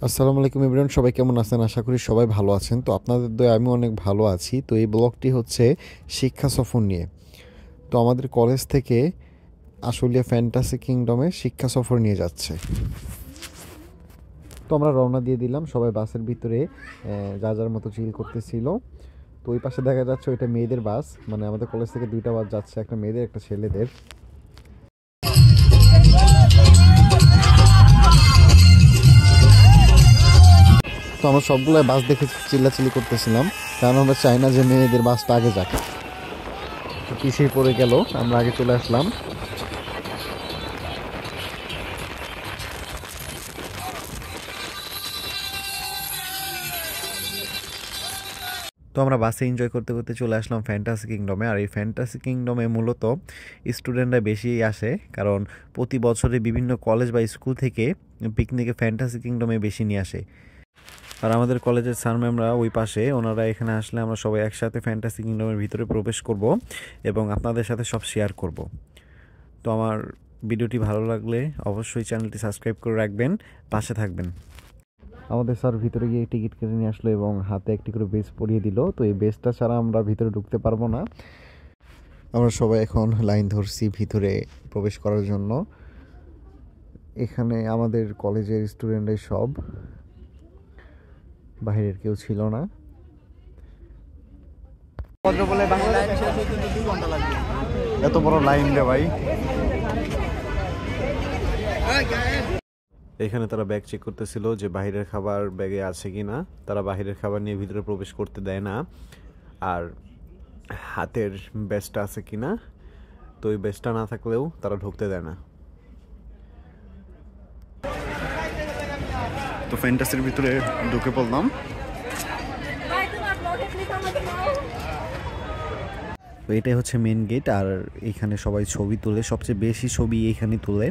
আসসালামু আলাইকুম এভরিওয়ান, সবাই কেমন আছেন? আশা করি সবাই ভালো আছেন। তো আপনাদের দয়ায় আমি অনেক ভালো আছি। তো এই ব্লগটি হচ্ছে শিক্ষা সফর নিয়ে। তো আমাদের কলেজ থেকে আশুলিয়া ফ্যান্টাসি কিংডমে শিক্ষা সফর নিয়ে যাচ্ছে। তো আমরা রওনা দিয়ে দিলাম, সবাই বাসের ভিতরে যার যার মতো চিল করতেছিল। তো ওই পাশে দেখা যাচ্ছে ওইটা মেয়েদের বাস, মানে আমাদের কলেজ থেকে দুইটা বাস যাচ্ছে, একটা মেয়েদের একটা ছেলেদের। তো আমরা সবগুলো বাস দেখে চিল্লাচিল্লি করতেছিলাম, কারণ আমরা চাই না যে মেয়েদের বাসটা আগে যাক। তো পিছিয়ে পড়ে গেল, আমরা আগে চলে আসলাম। তো আমরা বাসে এনজয় করতে করতে চলে আসলাম ফ্যান্টাসি কিংডমে। আর এই ফ্যান্টাসি কিংডমে মূলত স্টুডেন্টরা বেশি আসে, কারণ প্রতি বছরে বিভিন্ন কলেজ বা স্কুল থেকে পিকনিকে ফ্যান্টাসি কিংডমে বেশি নিয়ে আসে। আর আমাদের কলেজের স্যার ম্যামরা ওই পাশে, ওনারা এখানে আসলে আমরা সবাই একসাথে ফ্যান্টাসি কিংডমের ভিতরে প্রবেশ করব এবং আপনাদের সাথে সব শেয়ার করব। তো আমার ভিডিওটি ভালো লাগলে অবশ্যই চ্যানেলটি সাবস্ক্রাইব করে রাখবেন, পাশে থাকবেন। আমাদের স্যার ভিতরে গিয়ে টিকিট কেটে নিয়ে আসলো এবং হাতে একটি করে বেস পরিয়ে দিল। তো এই বেসটা ছাড়া আমরা ভিতরে ঢুকতে পারবো না। আমরা সবাই এখন লাইন ধরছি ভিতরে প্রবেশ করার জন্য। এখানে আমাদের কলেজের স্টুডেন্টরাই সব, বাইরের কেউ ছিল না। এত বড় লাইন রে ভাই। এখানে তারা ব্যাগ চেক করতেছিল যে বাহিরের খাবার ব্যাগে আছে কিনা। তারা বাহিরের খাবার নিয়ে ভিতরে প্রবেশ করতে দেয় না। আর হাতের ব্যাজটা আছে কিনা, তো ওই ব্যাজটা না থাকলেও তারা ঢুকতে দেয় না। তো ফ্যান্টাসির ভিতরে ঢুকে পড়লাম। তো এটাই হচ্ছে মেন গেট। আর এখানে সবাই ছবি তোলে, সবচেয়ে বেশি ছবি এখানে তোলে।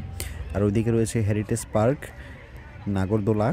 আর ওইদিকে রয়েছে হেরিটেজ পার্ক, নাগরদোলা।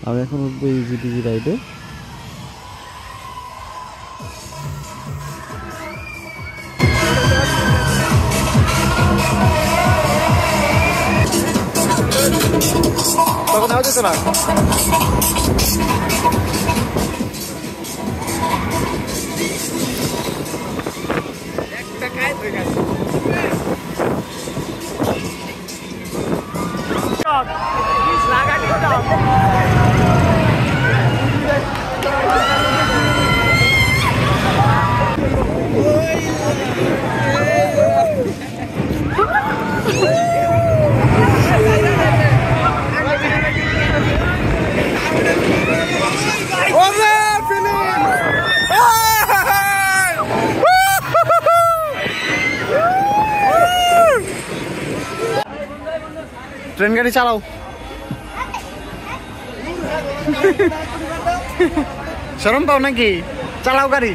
আমি এখন উঠবো ইজিটিভি রাইডে। তখন আওয়াজ হতো না। একটা কাজ হয়ে গেছে। ট্রেন গাড়ি চালাও। শরম পাও নাকি? চালাও গাড়ি,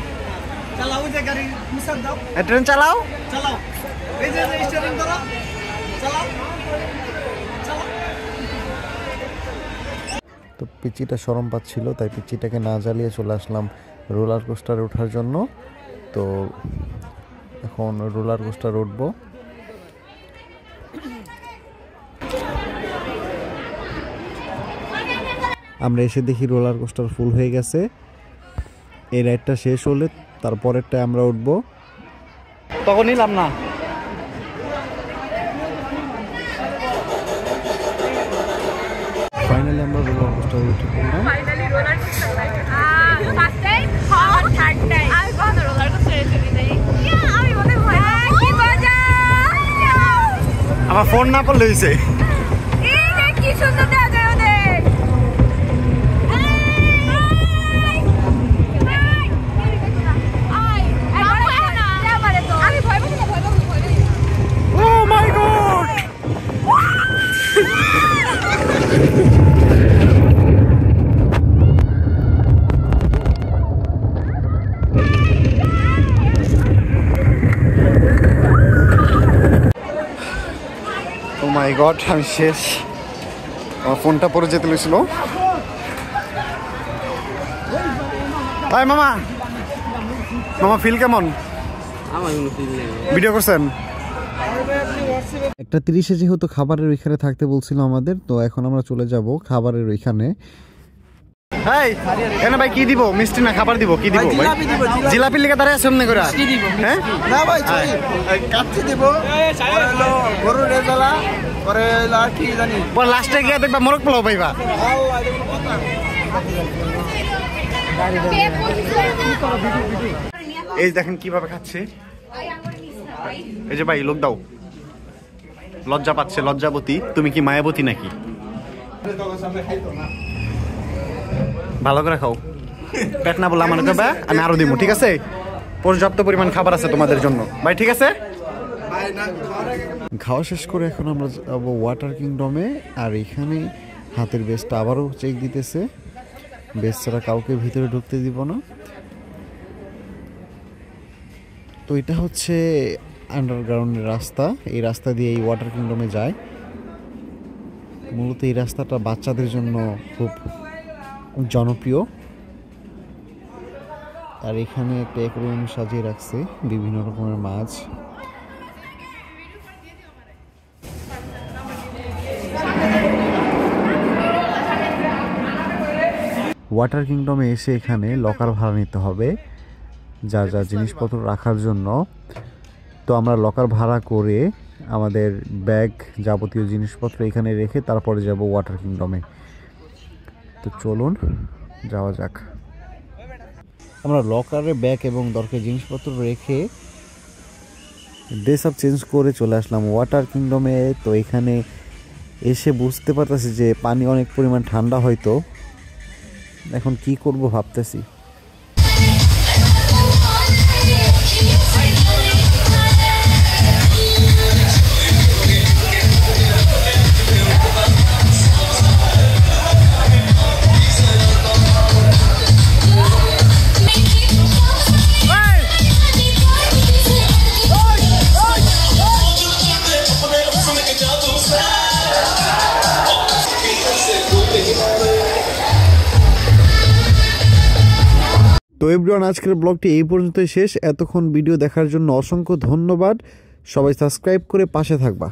চালাও যে গাড়ি মুসাদ দাও। ট্রেন চালাও, চালাও। এই যে স্টিয়ারিং ধরো, চালাও, চালাও। তো পিচিটা শরম পাচ্ছিল, তাই পিচিটাকে না জ্বালিয়ে চলে আসলাম রোলার কোস্টারে ওঠার জন্য। তো এখন রোলার কোস্টার উঠবো। আমরা এসে দেখি রোলার কোস্টার ফুল হয়ে গেছে। এই রাইডটা শেষ হলে তারপরেরটায় আমরা উঠবো। তখন নিলাম না। ফাইনালি আমরা রোলার কোস্টারে উঠে পড়লাম। Finally roller coaster like first time আর থার্ড টাইম আমি কোনো রোলার কোস্টারে চড়ি নাই। আমি মনে হয় কি মজা। আমার ফোন না পড়লে হয়েছে। কি সুন্দর দেখা যায় ওদের। Oh my God! Oh my God, আমি শেষ। আমার ফোনটা পরে যেতে লেছিল। হাই মামা, মামা ফিল কেমন? ভিডিও করছেন? 1:30 যেহেতু খাবারের ওইখানে থাকতে বলছিল আমাদের, তো এখন আমরা চলে যাব খাবারের ওইখানে। হাই এখানে ভাই কি দিব? মিষ্টি না খাবার দিব? কি দিব ভাই? জিলাপি লিখে দাঁড়ায় সামনে করে হ্যাঁ না ভাই কাচ্চি দিব, গরুর রেজালা পরে আর কি জানি, পরে লাস্টে গিয়ে দেখবা মোরগ পোলাও পাইবা। এই দেখেন কিভাবে খাচ্ছে। এই যে ভাই লোক দাও, লজ্জা পাচ্ছে, লজ্জাবতী। তুমি কি মায়াবতী নাকি? ভালো করে খাও, পেট না বললে আমার দেবা, আমি আরো দিব, ঠিক আছে? পর্যাপ্ত পরিমাণ খাবার আছে তোমাদের জন্য ভাই, ঠিক আছে? খাওয়া শেষ করে এখন আমরা যাবো ওয়াটার কিংডমে। আর এখানে হাতের বেসটা আবারও চেক দিতেছে, বেস ছাড়া কাউকে ভিতরে ঢুকতে দিব না। তো এটা হচ্ছে আন্ডারগ্রাউন্ডের রাস্তা, এই রাস্তা দিয়ে এই ওয়াটার কিংডমে যায়। মূলত এই রাস্তাটা বাচ্চাদের জন্য খুব জনপ্রিয়। আর এখানে একটা অ্যাকোয়ারিয়াম সাজিয়ে রাখছে বিভিন্ন রকমের মাছ। ওয়াটার কিংডমে এসে এখানে লকার ভাড়া নিতে হবে যা যা জিনিসপত্র রাখার জন্য। তো আমরা লকার ভাড়া করে আমাদের ব্যাগ যাবতীয় জিনিসপত্র এখানে রেখে তারপরে যাব ওয়াটার কিংডমে। তো চলুন যাওয়া যাক। আমরা লকারে ব্যাগ এবং দরকারি জিনিসপত্র রেখে ড্রেস আপ চেঞ্জ করে চলে আসলাম ওয়াটার কিংডমে। তো এখানে এসে বুঝতে পারতেছি যে পানি অনেক পরিমাণ ঠান্ডা, হয়তো এখন কি করব ভাবতেছি। তো এভরিওয়ান, আজকের ব্লগটি এই পর্যন্তই শেষ। এতক্ষণ ভিডিও দেখার জন্য অসংখ্য ধন্যবাদ। সবাই সাবস্ক্রাইব করে পাশে থাকবা।